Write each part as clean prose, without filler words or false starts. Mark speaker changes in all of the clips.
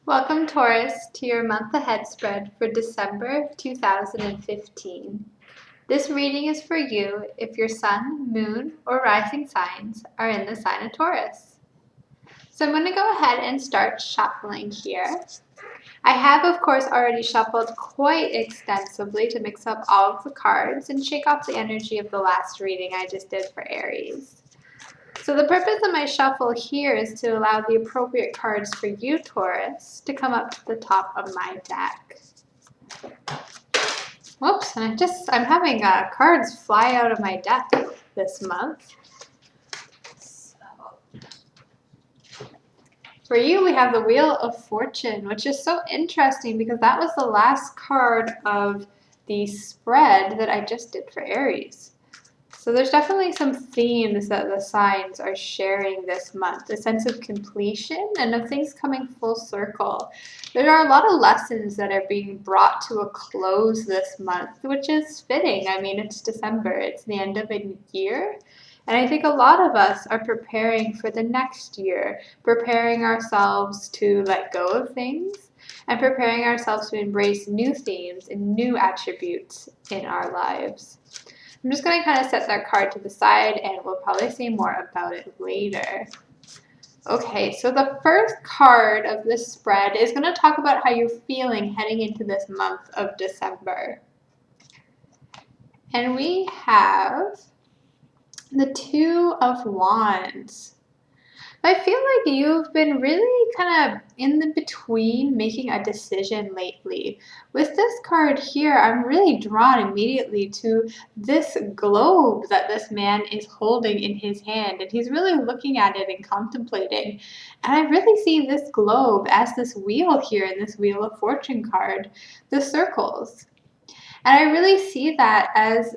Speaker 1: Welcome, Taurus, to your month ahead spread for December 2015. This reading is for you if your sun, moon, or rising signs are in the sign of Taurus. So I'm going to go ahead and start shuffling here. I have, of course, already shuffled quite extensively to mix up all of the cards and shake off the energy of the last reading I just did for Aries. So the purpose of my shuffle here is to allow the appropriate cards for you, Taurus, to come up to the top of my deck. Whoops, and I'm having cards fly out of my deck this month. So, for you, we have the Wheel of Fortune, which is so interesting because that was the last card of the spread that I just did for Aries. So there's definitely some themes that the signs are sharing this month, a sense of completion and of things coming full circle. There are a lot of lessons that are being brought to a close this month, which is fitting. I mean, it's December, it's the end of a year. And I think a lot of us are preparing for the next year, preparing ourselves to let go of things and preparing ourselves to embrace new themes and new attributes in our lives. I'm just going to kind of set that card to the side and we'll probably see more about it later. Okay, so the first card of this spread is going to talk about how you're feeling heading into this month of December. And we have the Two of Wands. I feel like you've been really kind of in the between making a decision lately. With this card here, I'm really drawn immediately to this globe that this man is holding in his hand, and he's really looking at it and contemplating. And I really see this globe as this wheel here in this Wheel of Fortune card, the circles. And I really see that as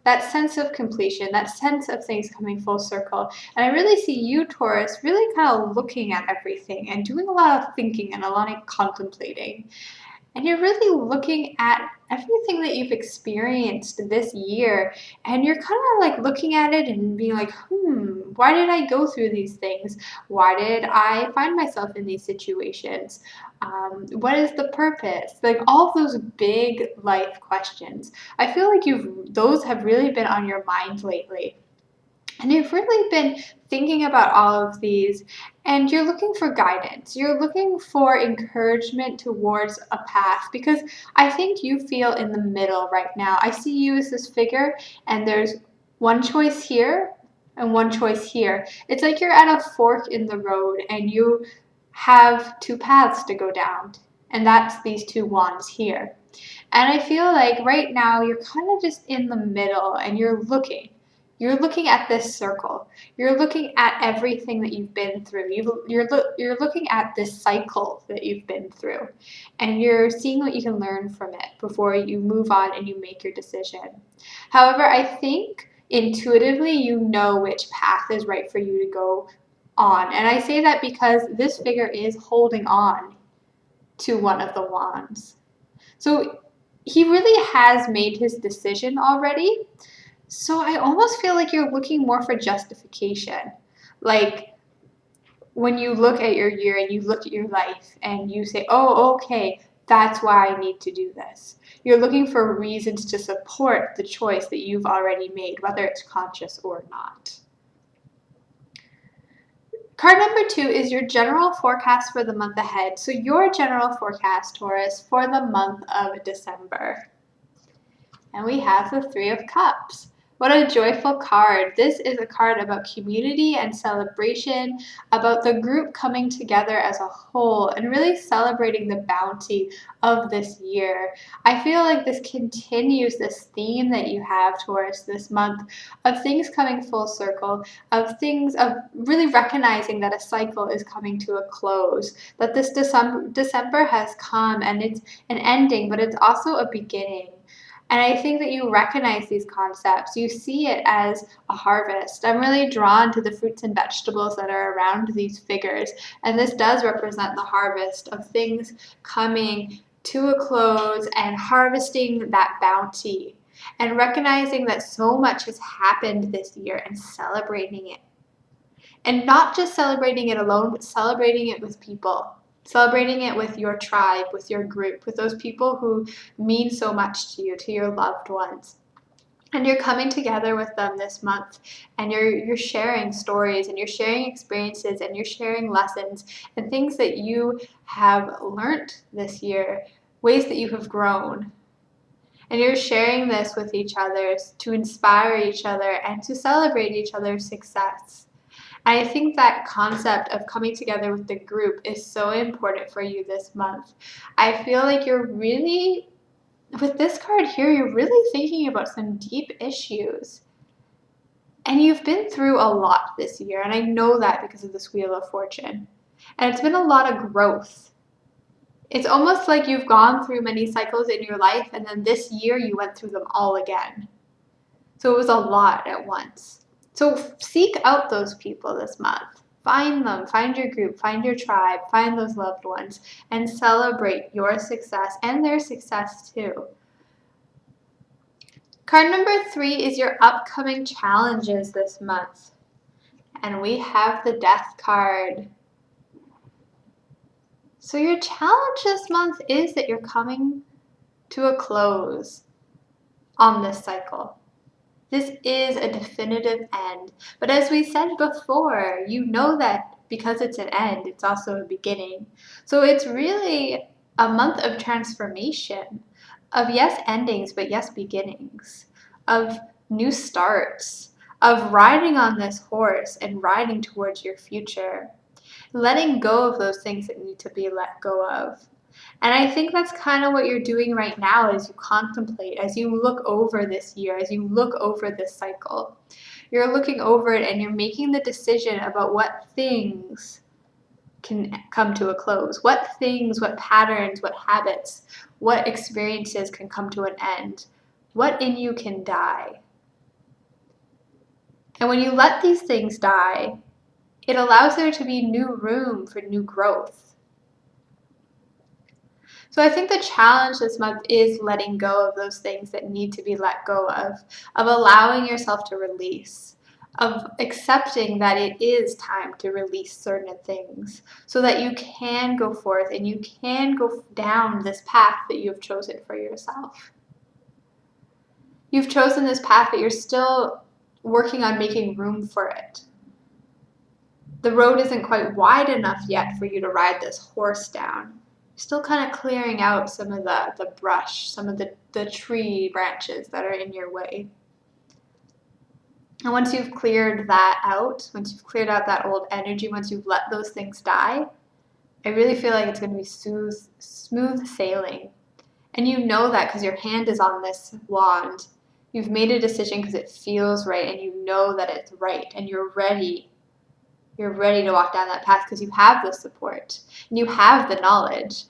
Speaker 1: that sense of completion, that sense of things coming full circle. And I really see you, Taurus, really kind of looking at everything and doing a lot of thinking and a lot of contemplating. And you're really looking at everything that you've experienced this year, and you're kind of like looking at it and being like, why did I go through these things? Why did I find myself in these situations? What is the purpose? Like all of those big life questions. I feel like those have really been on your mind lately. And you've really been thinking about all of these, and you're looking for guidance. You're looking for encouragement towards a path, because I think you feel in the middle right now. I see you as this figure, and there's one choice here and one choice here. It's like you're at a fork in the road, and you have two paths to go down, and that's these two wands here. And I feel like right now you're kind of just in the middle, and you're looking. You're looking at this circle. You're looking at everything that you've been through. You're looking at this cycle that you've been through. And you're seeing what you can learn from it before you move on and you make your decision. However, I think intuitively you know which path is right for you to go on. And I say that because this figure is holding on to one of the wands. So he really has made his decision already. So I almost feel like you're looking more for justification. Like when you look at your year and you look at your life and you say, oh, okay, that's why I need to do this. You're looking for reasons to support the choice that you've already made, whether it's conscious or not. Card number 2 is your general forecast for the month ahead. So your general forecast, Taurus, for the month of December. And we have the Three of Cups. What a joyful card. This is a card about community and celebration, about the group coming together as a whole and really celebrating the bounty of this year. I feel like this continues this theme that you have, Taurus, this month of things coming full circle, of really recognizing that a cycle is coming to a close, that this December has come and it's an ending, but it's also a beginning. And I think that you recognize these concepts. You see it as a harvest. I'm really drawn to the fruits and vegetables that are around these figures. And this does represent the harvest of things coming to a close and harvesting that bounty. And recognizing that so much has happened this year and celebrating it. And not just celebrating it alone, but celebrating it with people. Celebrating it with your tribe, with your group, with those people who mean so much to you, to your loved ones. And you're coming together with them this month, and you're sharing stories, and you're sharing experiences, and you're sharing lessons and things that you have learned this year, ways that you have grown. And you're sharing this with each other to inspire each other and to celebrate each other's success. I think that concept of coming together with the group is so important for you this month. I feel like you're really, with this card here, you're really thinking about some deep issues. And you've been through a lot this year, and I know that because of this Wheel of Fortune. And it's been a lot of growth. It's almost like you've gone through many cycles in your life, and then this year you went through them all again. So it was a lot at once. So seek out those people this month. Find them, find your group, find your tribe, find those loved ones, and celebrate your success and their success too. Card number 3 is your upcoming challenges this month. And we have the Death card. So your challenge this month is that you're coming to a close on this cycle. This is a definitive end. But as we said before, you know that because it's an end, it's also a beginning. So it's really a month of transformation, of yes endings, but yes beginnings, of new starts, of riding on this horse and riding towards your future, letting go of those things that need to be let go of. And I think that's kind of what you're doing right now as you contemplate, as you look over this year, as you look over this cycle. You're looking over it and you're making the decision about what things can come to a close, what things, what patterns, what habits, what experiences can come to an end, what in you can die. And when you let these things die, it allows there to be new room for new growth. So I think the challenge this month is letting go of those things that need to be let go of allowing yourself to release, of accepting that it is time to release certain things so that you can go forth and you can go down this path that you've chosen for yourself. You've chosen this path, but you're still working on making room for it. The road isn't quite wide enough yet for you to ride this horse down. Still kind of clearing out some of the brush, some of the tree branches that are in your way. And once you've cleared that out, once you've cleared out that old energy, once you've let those things die, I really feel like it's going to be smooth sailing. And you know that because your hand is on this wand. You've made a decision because it feels right and you know that it's right and you're ready. You're ready to walk down that path because you have the support and you have the knowledge.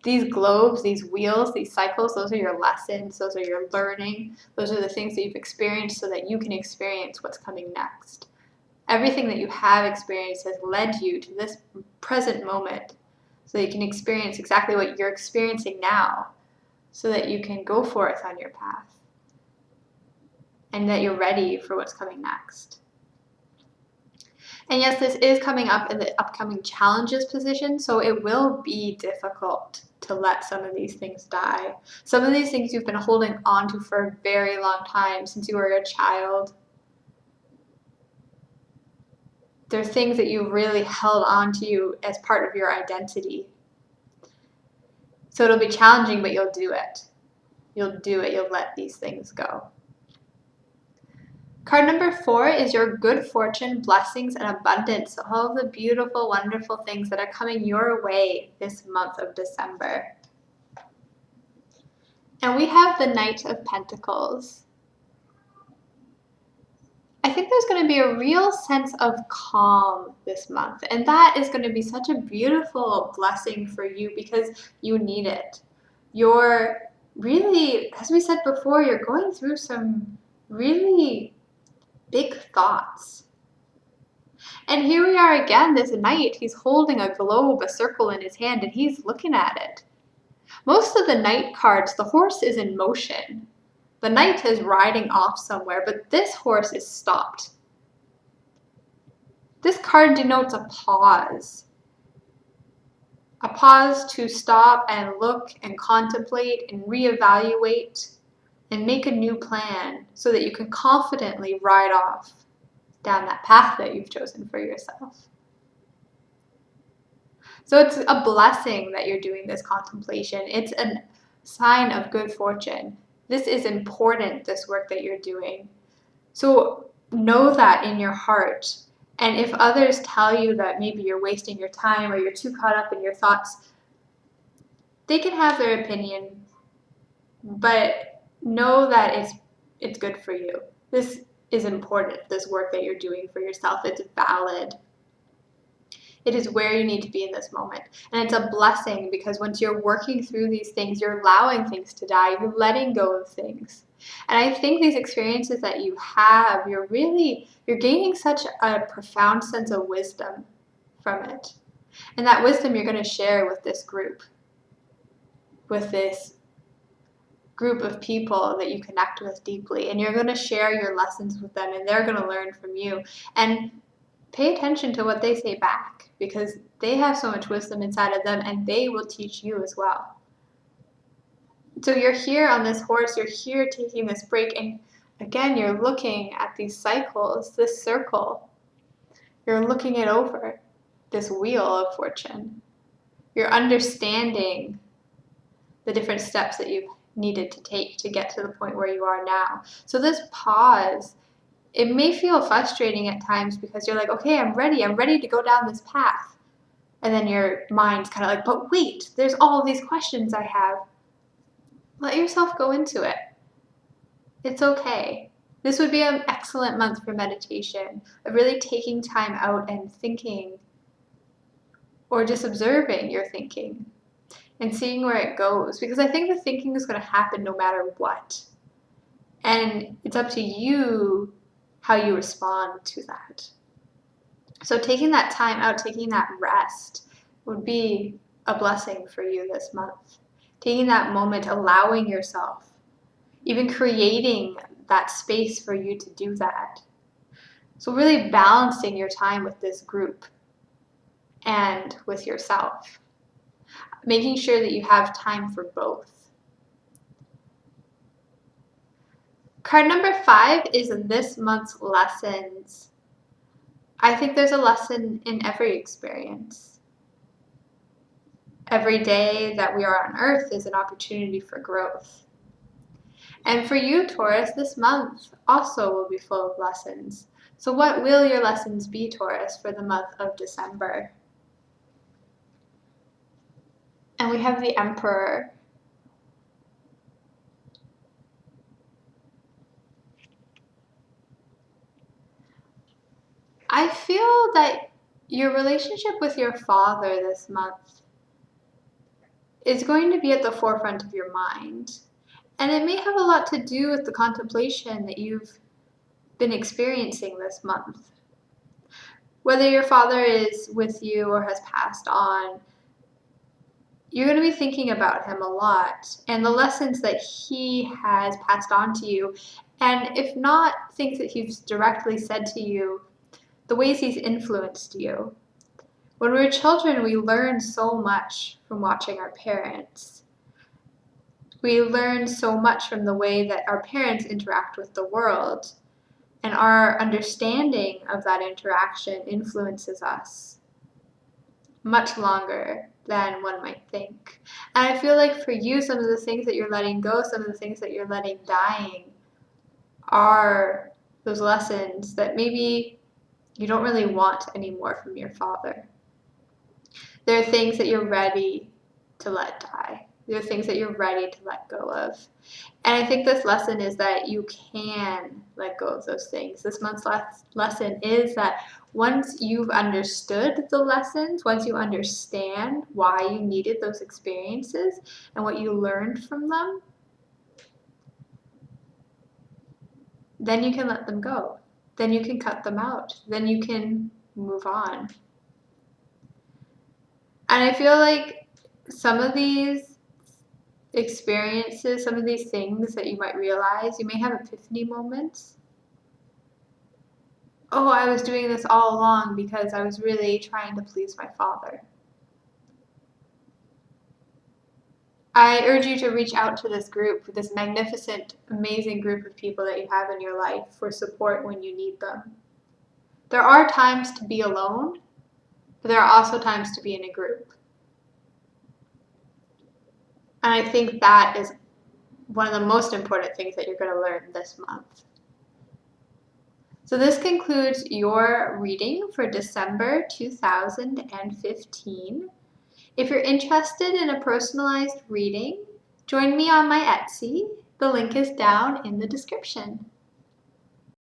Speaker 1: These globes, these wheels, these cycles, those are your lessons, those are your learning, those are the things that you've experienced so that you can experience what's coming next. Everything that you have experienced has led you to this present moment so that you can experience exactly what you're experiencing now so that you can go forth on your path and that you're ready for what's coming next. And yes, this is coming up in the upcoming challenges position, so it will be difficult to let some of these things die. Some of these things you've been holding on to for a very long time, since you were a child. They're things that you really held on to as part of your identity. So it'll be challenging, but you'll do it. You'll do it. You'll let these things go. Card number 4 is your good fortune, blessings, and abundance. All the beautiful, wonderful things that are coming your way this month of December. And we have the Knight of Pentacles. I think there's going to be a real sense of calm this month. And that is going to be such a beautiful blessing for you because you need it. You're really, as we said before, you're going through some really big thoughts. And here we are again, this knight, he's holding a globe, a circle in his hand, and he's looking at it. Most of the knight cards, the horse is in motion. The knight is riding off somewhere, but this horse is stopped. This card denotes a a pause to stop and look and contemplate and reevaluate and make a new plan so that you can confidently ride off down that path that you've chosen for yourself. So it's a blessing that you're doing this contemplation. It's a sign of good fortune. This is important, this work that you're doing. So know that in your heart. And if others tell you that maybe you're wasting your time or you're too caught up in your thoughts, they can have their opinion, but know that it's good for you. This is important, this work that you're doing for yourself. It's valid. It is where you need to be in this moment. And it's a blessing because once you're working through these things, you're allowing things to die, you're letting go of things. And I think these experiences that you have, you're gaining such a profound sense of wisdom from it. And that wisdom you're going to share with this group of people that you connect with deeply. And you're going to share your lessons with them, and they're going to learn from you. And pay attention to what they say back, because they have so much wisdom inside of them, and they will teach you as well. So you're here on this horse, you're here taking this break, and again, you're looking at these cycles, this circle. You're looking it over, this wheel of fortune. You're understanding the different steps that you've needed to take to get to the point where you are now. So this pause, it may feel frustrating at times because you're like, okay, I'm ready to go down this path. And then your mind's kind of like, but wait, there's all these questions I have. Let yourself go into it. It's okay. This would be an excellent month for meditation, of really taking time out and thinking, or just observing your thinking and seeing where it goes. Because I think the thinking is going to happen no matter what. And it's up to you how you respond to that. So taking that time out, taking that rest would be a blessing for you this month. Taking that moment, allowing yourself, even creating that space for you to do that. So really balancing your time with this group and with yourself. Making sure that you have time for both. Card number 5 is this month's lessons. I think there's a lesson in every experience. Every day that we are on Earth is an opportunity for growth. And for you, Taurus, this month also will be full of lessons. So what will your lessons be, Taurus, for the month of December? And we have the Emperor. I feel that your relationship with your father this month is going to be at the forefront of your mind. And it may have a lot to do with the contemplation that you've been experiencing this month. Whether your father is with you or has passed on, you're going to be thinking about him a lot and the lessons that he has passed on to you. And if not things that he's directly said to you, the ways he's influenced you. When we're children, we learn so much from watching our parents. We learn so much from the way that our parents interact with the world. And our understanding of that interaction influences us much longer than one might think. And I feel like for you, some of the things that you're letting go, some of the things that you're letting dying are those lessons that maybe you don't really want anymore from your father. There are things that you're ready to let die. There are things that you're ready to let go of. And I think this lesson is that you can let go of those things. This month's lesson is that once you've understood the lessons, once you understand why you needed those experiences and what you learned from them, then you can let them go. Then you can cut them out. Then you can move on. And I feel like some of these experiences, some of these things that you might realize, you may have epiphany moments. Oh, I was doing this all along because I was really trying to please my father. I urge you to reach out to this group, this magnificent, amazing group of people that you have in your life for support when you need them. There are times to be alone, but there are also times to be in a group. And I think that is one of the most important things that you're going to learn this month. So this concludes your reading for December 2015. If you're interested in a personalized reading, join me on my Etsy. The link is down in the description.